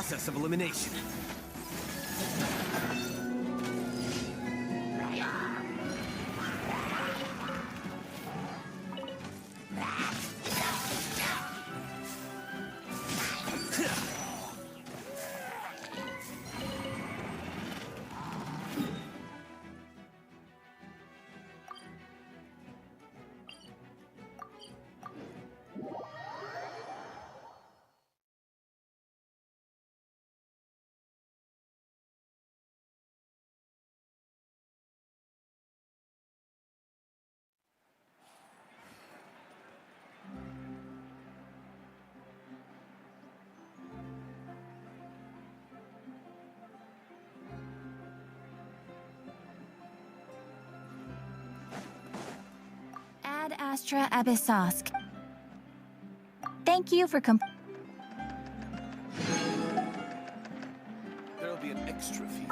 process of elimination. Ad Astra Abyssosk. Thank you for There'll be an extra fee.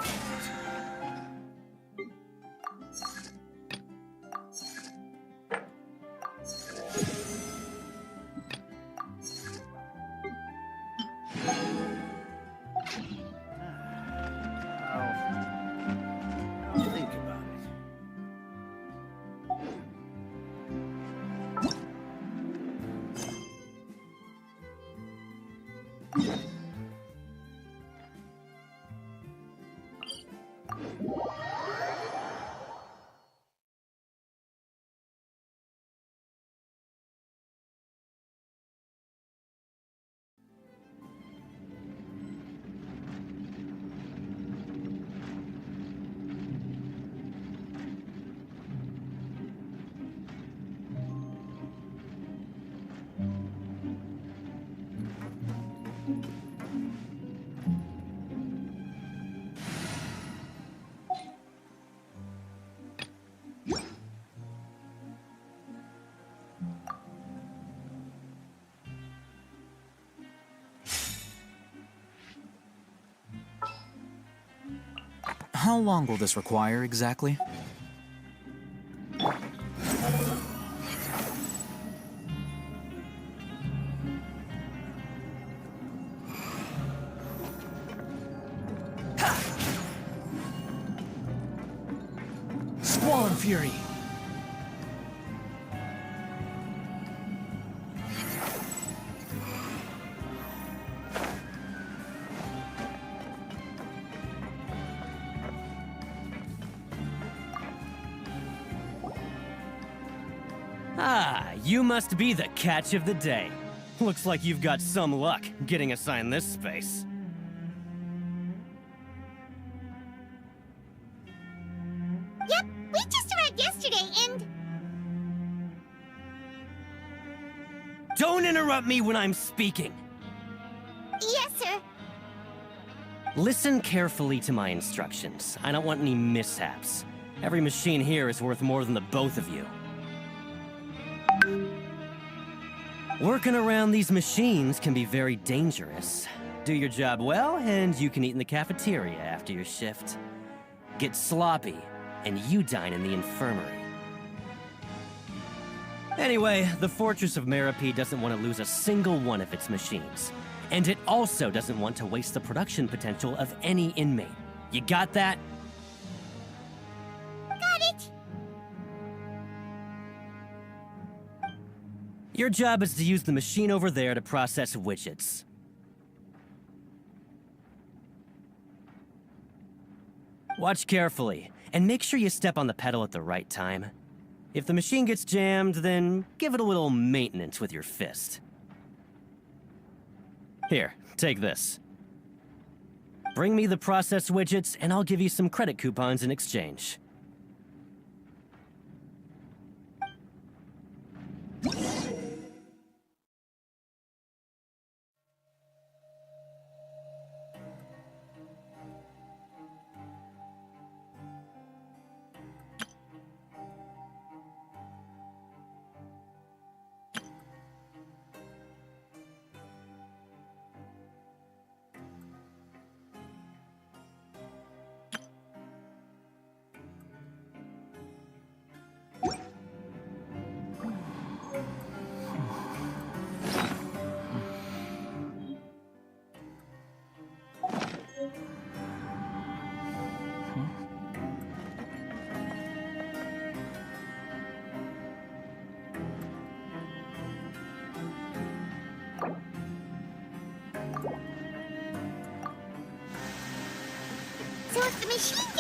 I'll think about it. How long will this require exactly? Squall and Fury! Ah, you must be the catch of the day. Looks like you've got some luck getting assigned this space. Yep, we just arrived yesterday and... Don't interrupt me when I'm speaking. Yes, sir. Listen carefully to my instructions. I don't want any mishaps. Every machine here is worth more than the both of you. Working around these machines can be very dangerous. Do your job well, and you can eat in the cafeteria after your shift. Get sloppy, and you dine in the infirmary. Anyway, the Fortress of Napi doesn't want to lose a single one of its machines. And it also doesn't want to waste the production potential of any inmate. You got that? Got it. Your job is to use the machine over there to process widgets. Watch carefully, and make sure you step on the pedal at the right time. If the machine gets jammed, then give it a little maintenance with your fist. Here, take this. Bring me the process widgets, and I'll give you some credit coupons in exchange.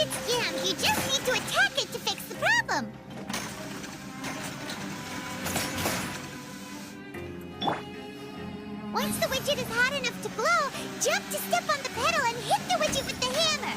widget's jammed. You just need to attack it to fix the problem. Once the widget is hot enough to blow, jump to step on the pedal and hit the widget with the hammer.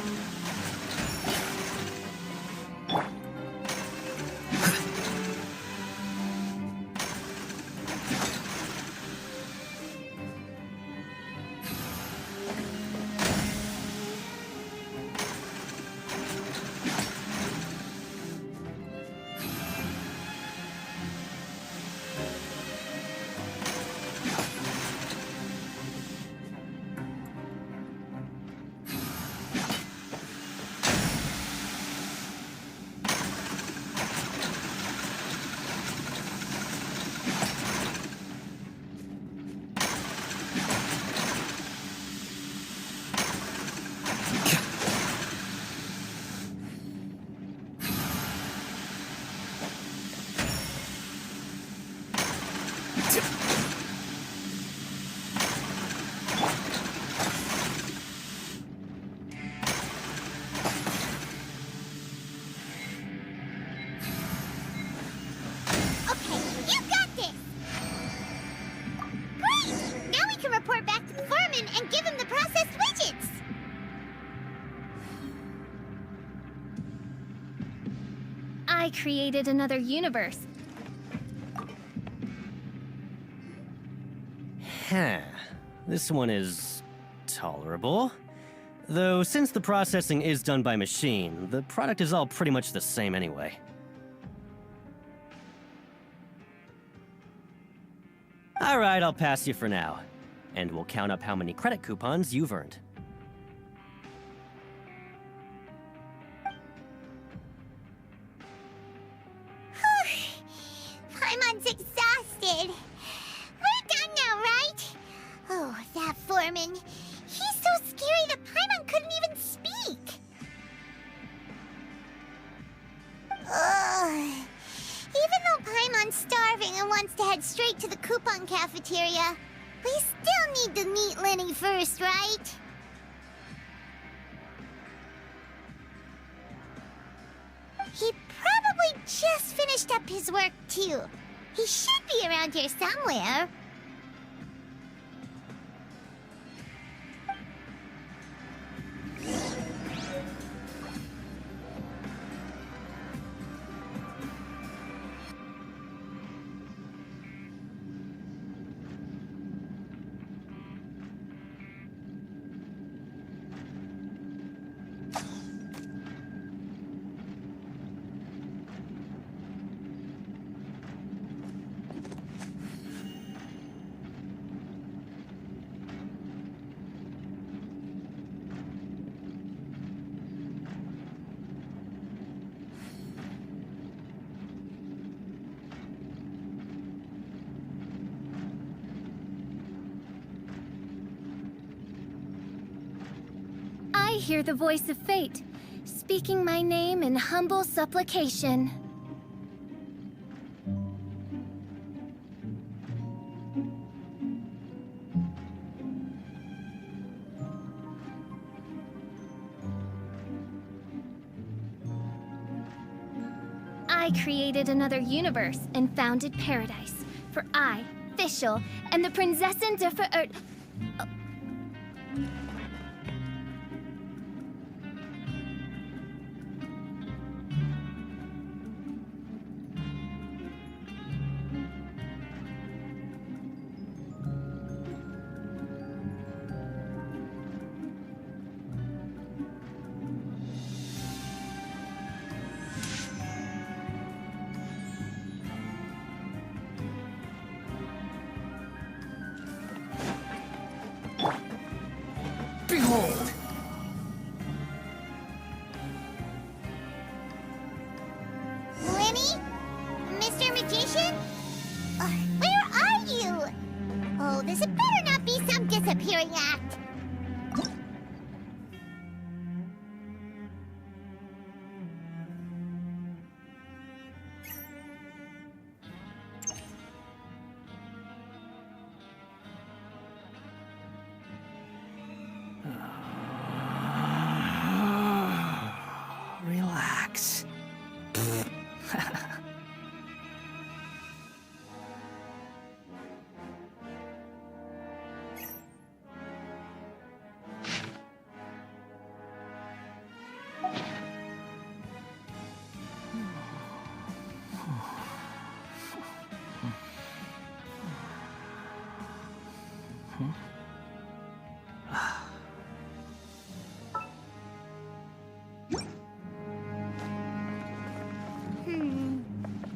I created another universe. Huh. This one is tolerable. Though, since the processing is done by machine, the product is all pretty much the same anyway. Alright, I'll pass you for now. And we'll count up how many credit coupons you've earned. Paimon's exhausted. We're done now, right? Oh, that foreman. He's so scary that Paimon couldn't even speak. Ugh. Even though Paimon's starving and wants to head straight to the coupon cafeteria, we still need to meet Lenny first, right? He probably just finished up his work, too. He should be around here somewhere. I hear the voice of fate, speaking my name in humble supplication. I created another universe and founded paradise, for I, Fischl, and the Prinzessin de Ver... Behold! Lenny? Mr. Magician? Where are you? Oh, this better not be some disappearing act.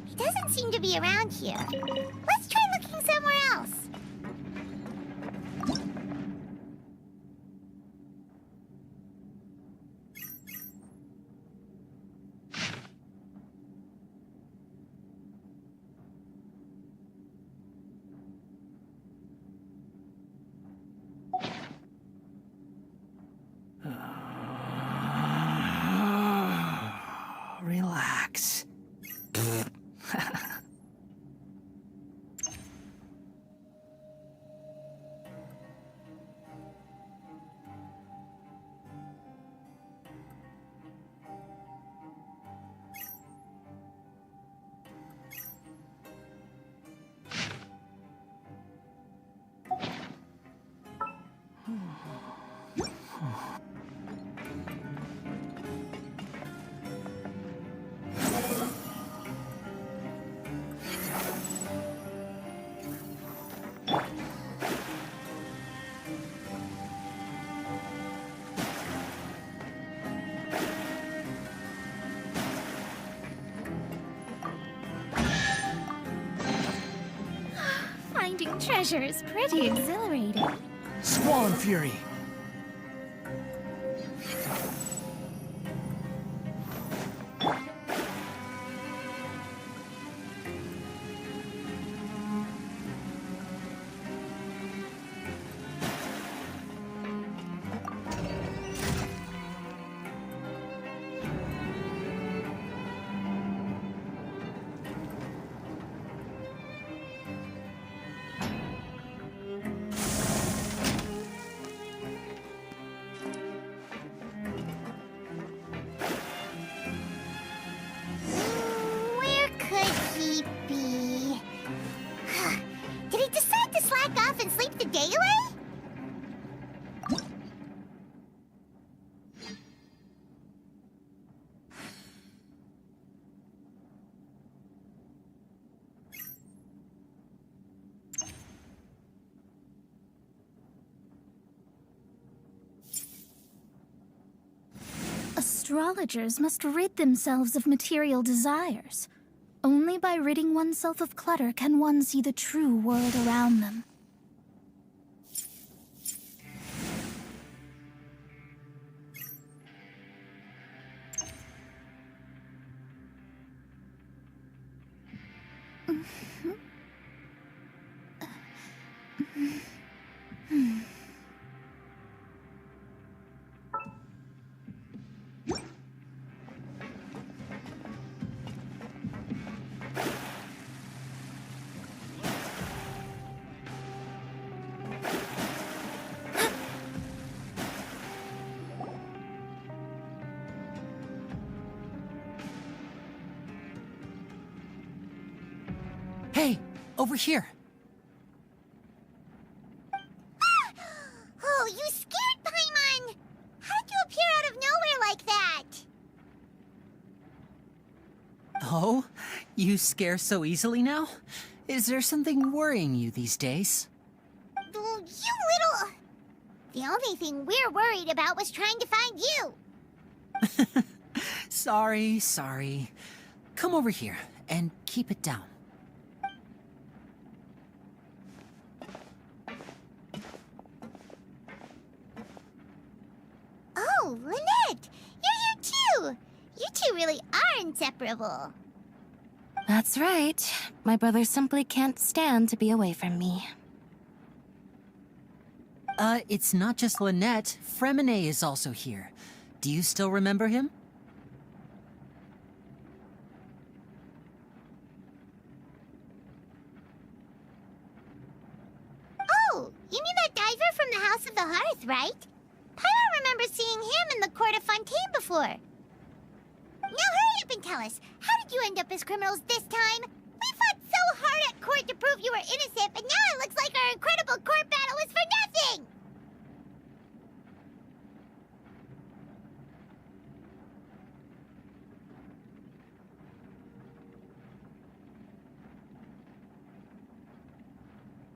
He doesn't seem to be around here. Let's try looking somewhere else. Relax. Finding treasure is pretty exhilarating. Spawn Fury! Where could he be? Did he decide to slack off and sleep the day away? Astrologers must rid themselves of material desires. Only by ridding oneself of clutter can one see the true world around them. Hey, over here. Oh, you scared Paimon! How'd you appear out of nowhere like that? Oh, you scare so easily now? Is there something worrying you these days? You little... The only thing we're worried about was trying to find you. Sorry. Come over here and keep it down. Oh, Lynette! You're here too! You two really are inseparable. That's right. My brother simply can't stand to be away from me. It's not just Lynette. Fremine is also here. Do you still remember him? Oh, you mean that diver from the House of the Hearth, right? Paimon remembers seeing him in the court of Fontaine before. Now hurry up and tell us, how did you end up as criminals this time? We fought so hard at court to prove you were innocent, but now it looks like our incredible court battle was for nothing!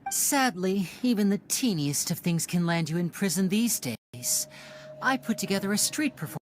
Sadly, even the teeniest of things can land you in prison these days. I put together a street performance.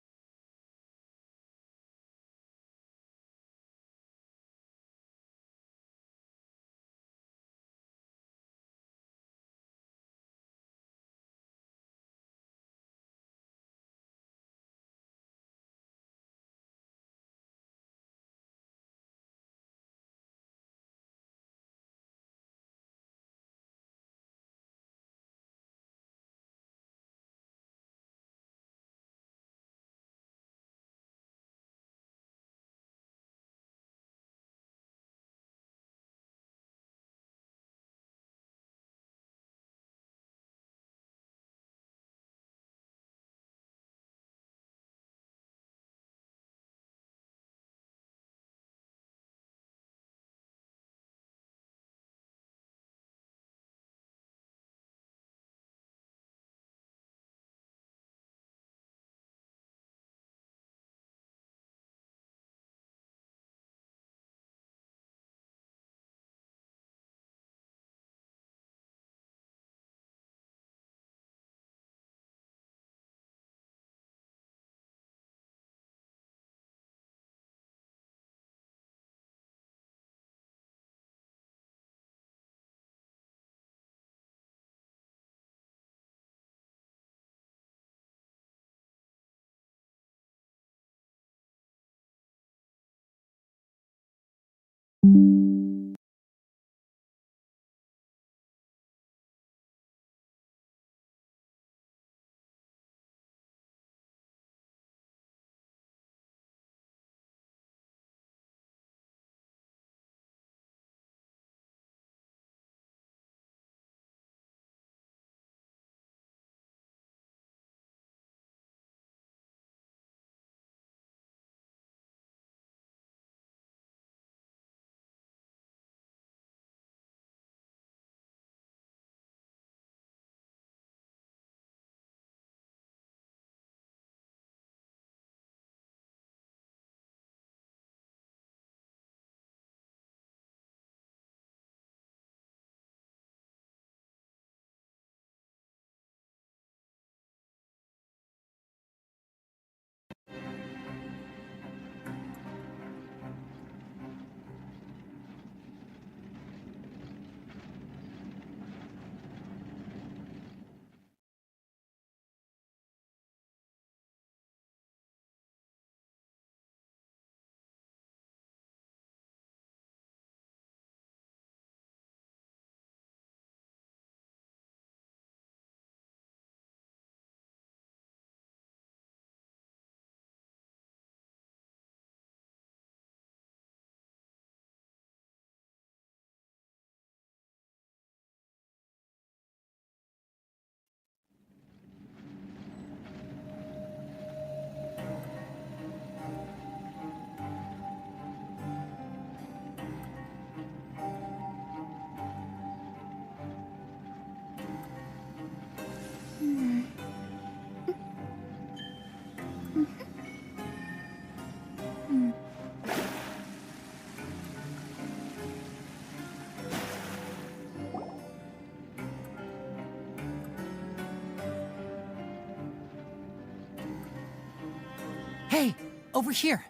Hey, over here.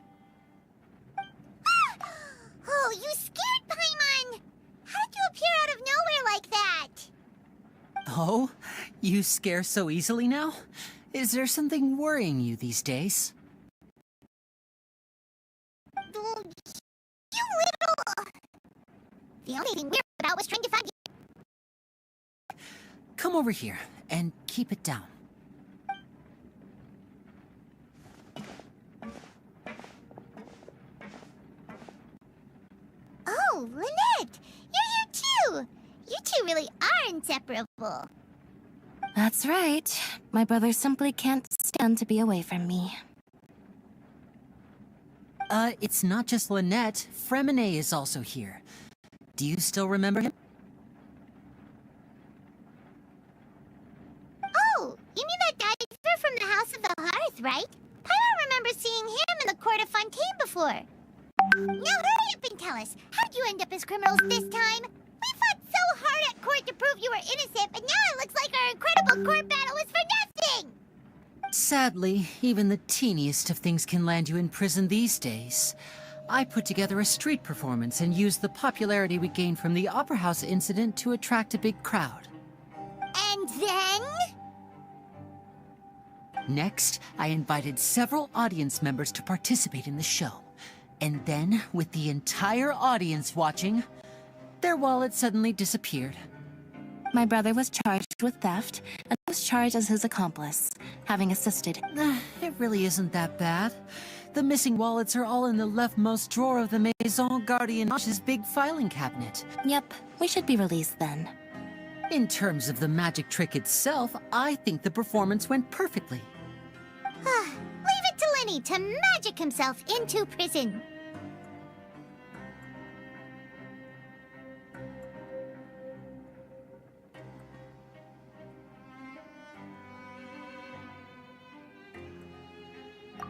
Oh, you scared Paimon! How did you appear out of nowhere like that? Oh, you scare so easily now? Is there something worrying you these days? Oh, you little... The only thing weird about was trying to find you. Come over here and keep it down. Oh, Lynette! You're here too! You two really are inseparable. That's right. My brother simply can't stand to be away from me. It's not just Lynette. Fremine is also here. Do you still remember him? Oh, you mean that diver from the House of the Hearth, right? Paimon remembers seeing him in the court of Fontaine before. Now hurry up and tell us, how'd you end up as criminals this time? We fought so hard at court to prove you were innocent, but now it looks like our incredible court battle was for nothing! Sadly, even the teeniest of things can land you in prison these days. I put together a street performance and used the popularity we gained from the Opera House incident to attract a big crowd. And then? Next, I invited several audience members to participate in the show. And then, with the entire audience watching, their wallet suddenly disappeared. My brother was charged with theft, and I was charged as his accomplice, having assisted. It really isn't that bad. The missing wallets are all in the leftmost drawer of the Maison Gardienne's big filing cabinet. Yep, we should be released then. In terms of the magic trick itself, I think the performance went perfectly. Leave it to Lenny to magic himself into prison.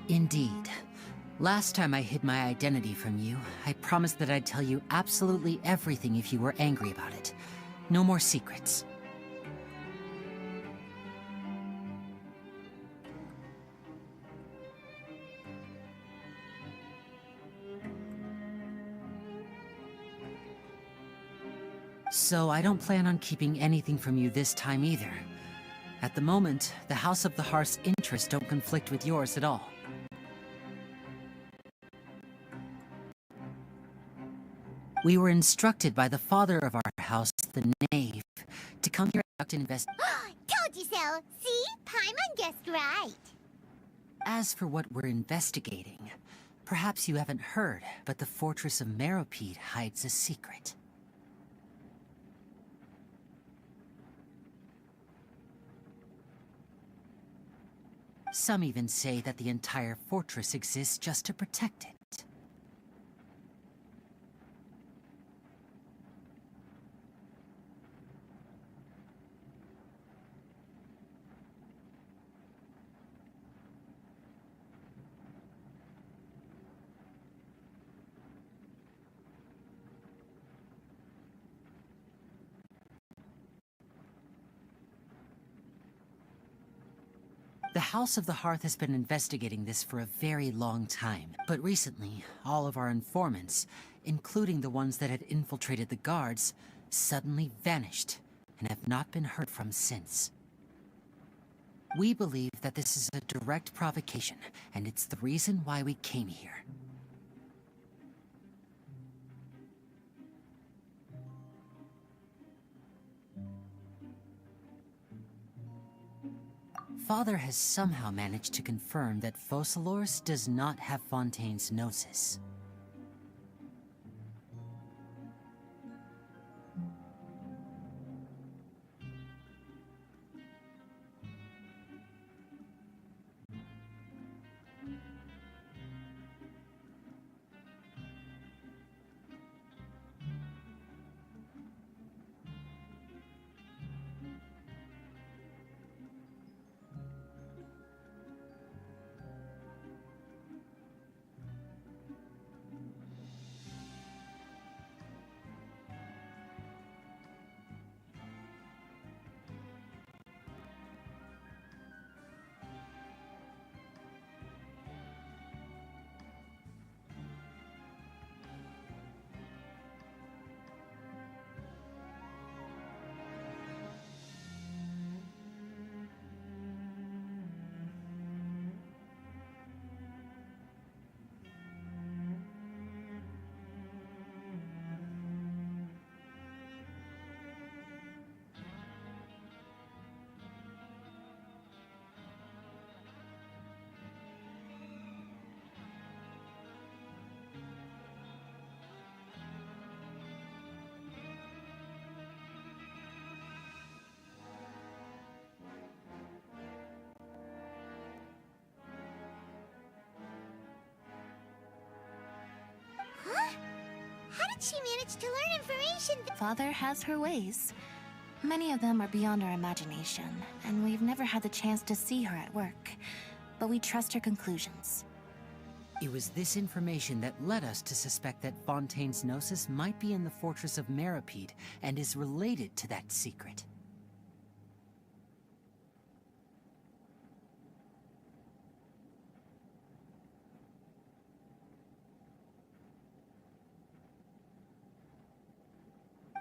Indeed. Last time I hid my identity from you, I promised that I'd tell you absolutely everything if you were angry about it. No more secrets. So I don't plan on keeping anything from you this time either. At the moment, the House of the Hearth's interests don't conflict with yours at all. We were instructed by the father of our house, the Knave, to come here and investigate. Told you so! See? Paimon guessed right. As for what we're investigating, perhaps you haven't heard, but the fortress of Meropide hides a secret. Some even say that the entire fortress exists just to protect it. The House of the Hearth has been investigating this for a very long time, but recently, all of our informants, including the ones that had infiltrated the guards, suddenly vanished and have not been heard from since. We believe that this is a direct provocation, and it's the reason why we came here. Father has somehow managed to confirm that Focalors does not have Fontaine's Gnosis. she managed to learn information Father has her ways. Many of them are beyond our imagination, and we've never had the chance to see her at work. But we trust her conclusions. It was this information that led us to suspect that Fontaine's Gnosis might be in the fortress of Meripede and is related to that secret.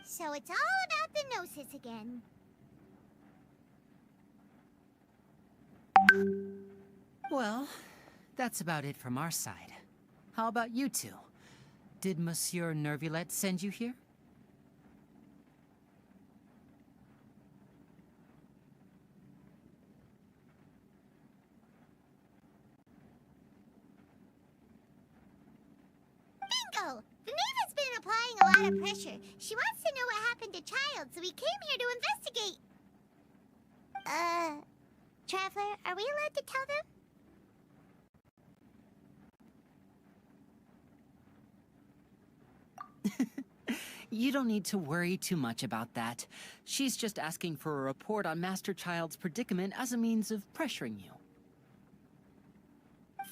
So it's all about the Gnosis again. Well, that's about it from our side. How about you two? Did Monsieur Neuvillette send you here? Bingo! The Knave has been applying a lot of pressure. She wants to know what happened to Child, so we came here to investigate. Traveler, are we allowed to tell them? You don't need to worry too much about that. She's just asking for a report on Master Child's predicament as a means of pressuring you.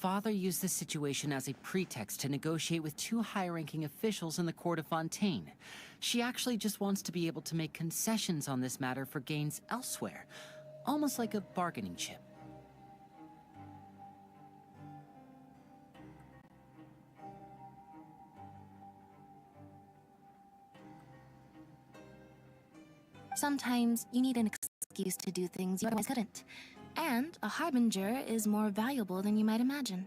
Father used this situation as a pretext to negotiate with two high-ranking officials in the court of Fontaine. She actually just wants to be able to make concessions on this matter for gains elsewhere, almost like a bargaining chip. Sometimes you need an excuse to do things you otherwise couldn't. And a harbinger is more valuable than you might imagine.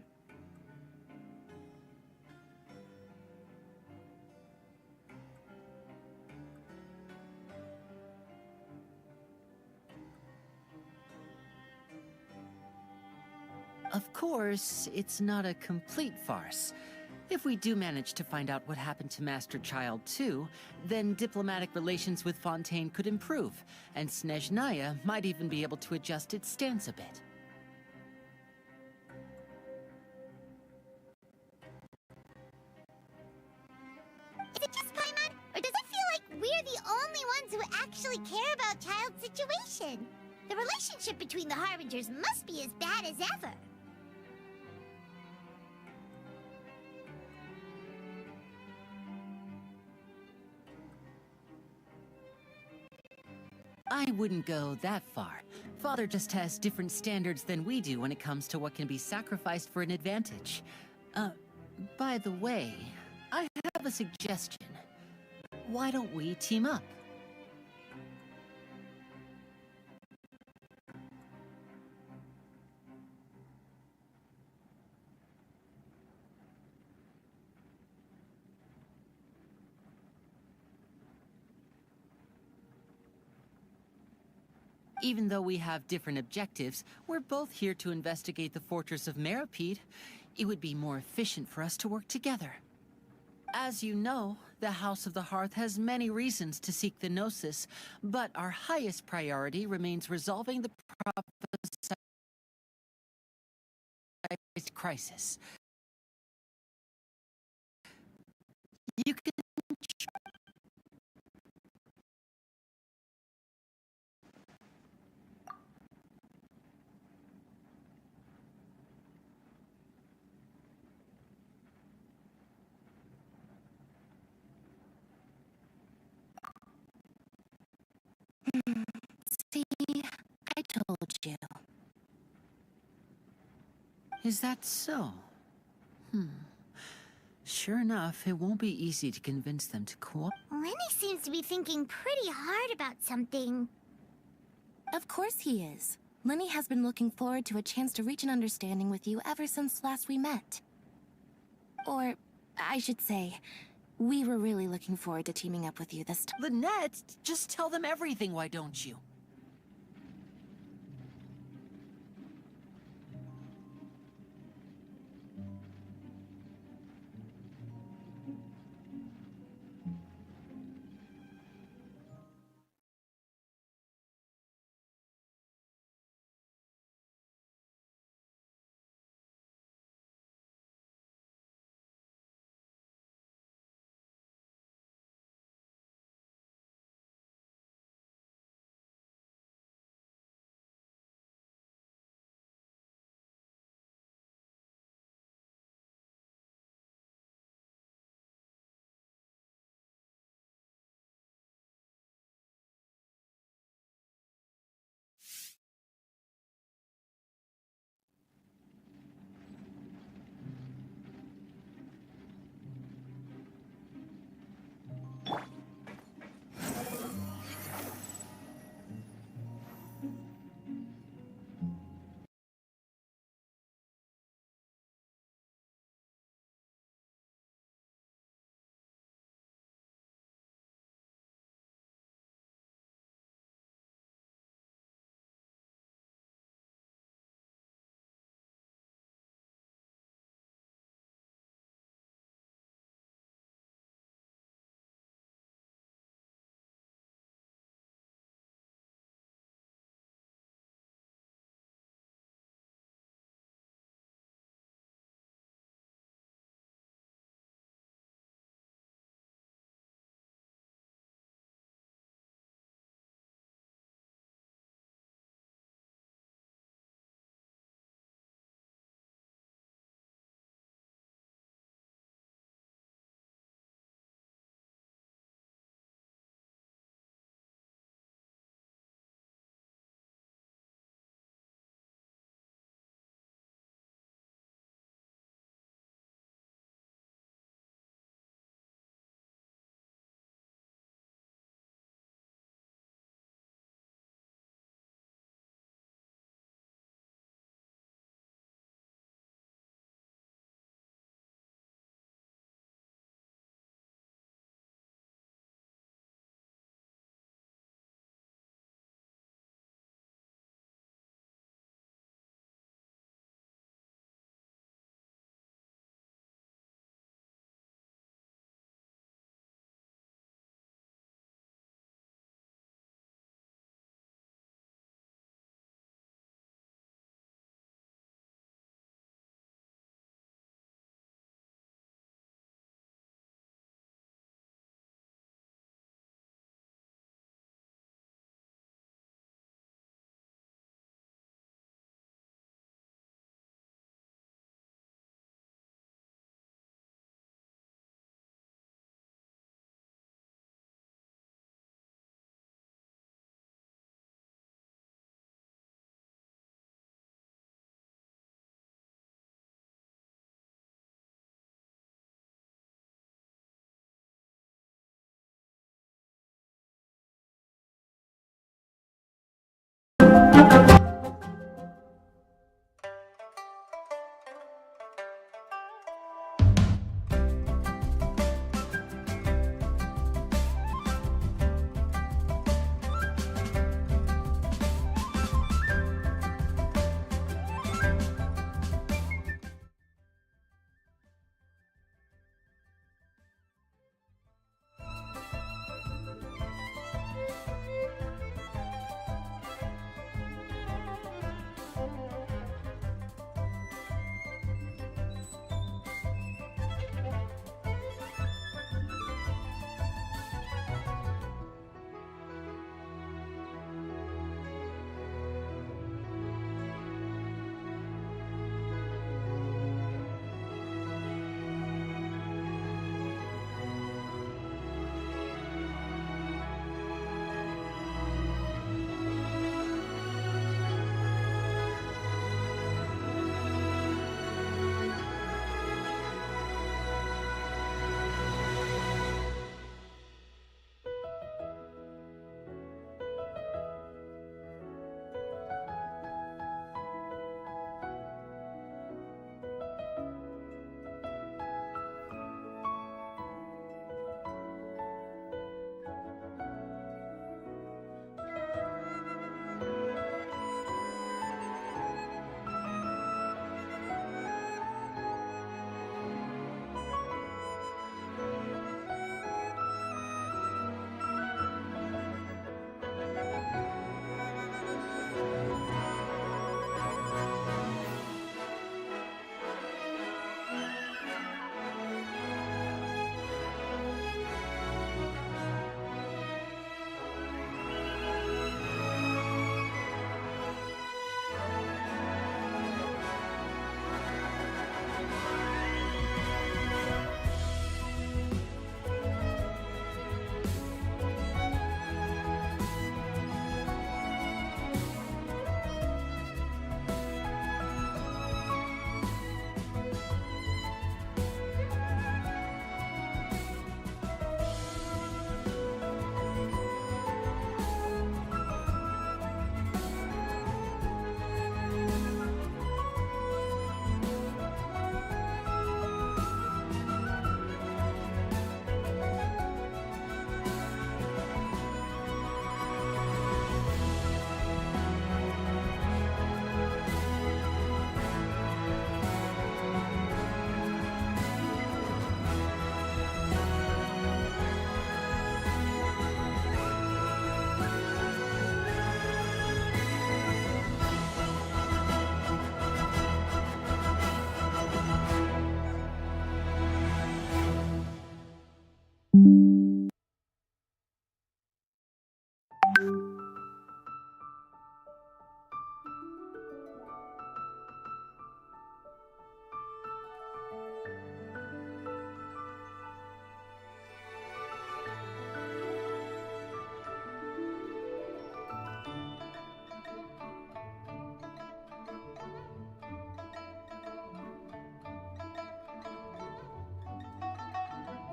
Of course, it's not a complete farce. If we do manage to find out what happened to Master Child too, then diplomatic relations with Fontaine could improve, and Snezhnaya might even be able to adjust its stance a bit. Is it just Paimon, or does it feel like we're the only ones who actually care about Child's situation? The relationship between the Harbingers must be as bad as ever. I wouldn't go that far. Father just has different standards than we do when it comes to what can be sacrificed for an advantage. By the way, I have a suggestion. Why don't we team up? Even though we have different objectives, we're both here to investigate the fortress of Meripede. It would be more efficient for us to work together. As you know, the House of the Hearth has many reasons to seek the Gnosis, but our highest priority remains resolving the prophesized crisis. You can See, I told you. Is that so? Sure enough, it won't be easy to convince them to cooperate. Lenny seems to be thinking pretty hard about something. Of course he is. Lenny has been looking forward to a chance to reach an understanding with you ever since last we met. Or, I should say, we were really looking forward to teaming up with you this time. Lynette, just tell them everything, why don't you?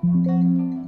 Huh?